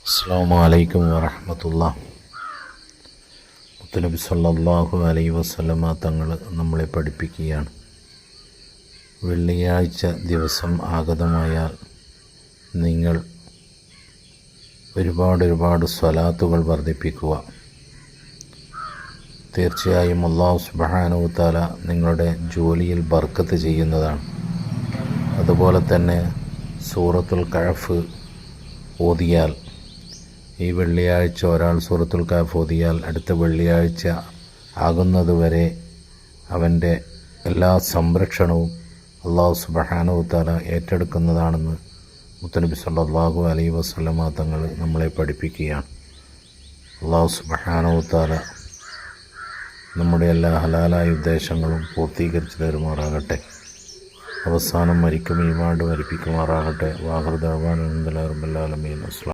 അസ്സലാമു അലൈക്കും വറഹ്മത്തുള്ളാഹി. മുത്തുനബി സല്ലല്ലാഹു അലൈഹി വസല്ലമ തങ്ങൾ നമ്മളെ പഠിപ്പിക്കുകയാണ്, വെള്ളിയാഴ്ച ദിവസം ആഗതമായാൽ നിങ്ങൾ ഒരുപാട് സ്വലാത്തുകൾ വർദ്ധിപ്പിക്കുക. തീർച്ചയായും അല്ലാഹു സുബ്ഹാനഹു വ തആല നിങ്ങളുടെ ജോലിയിൽ ബർക്കത്ത് ചെയ്യുന്നതാണ്. അതുപോലെ തന്നെ സൂറത്തുൽ കഹഫ് ഓതിയാൽ, ഈ വെള്ളിയാഴ്ച ഒരാൾ സൂറത്തുൽ കഹഫ് ഓതിയാൽ അടുത്ത വെള്ളിയാഴ്ച ആകുന്നതുവരെ അവൻ്റെ എല്ലാ സംരക്ഷണവും അല്ലാഹു സുബ്ഹാനഹു വ തആല ഏറ്റെടുക്കുന്നതാണെന്ന് മുത്തുനബി സല്ലല്ലാഹു അലൈഹി വസല്ലമ തങ്ങൾ നമ്മളെ പഠിപ്പിക്കുകയാണ്. അല്ലാഹു സുബ്ഹാനഹു വ തആല നമ്മുടെ എല്ലാ ഹലാലായ ഉദ്ദേശങ്ങളും പൂർത്തീകരിച്ച് തരുമാറാകട്ടെ. അവസാനം മരിക്കും ഈമാനോടെ മരിപ്പിക്കുമാറാകട്ടെ. വാഖിറു ദഅ്വാനാ അൽഹംദുലില്ലാഹി റബ്ബിൽ ആലമീൻ.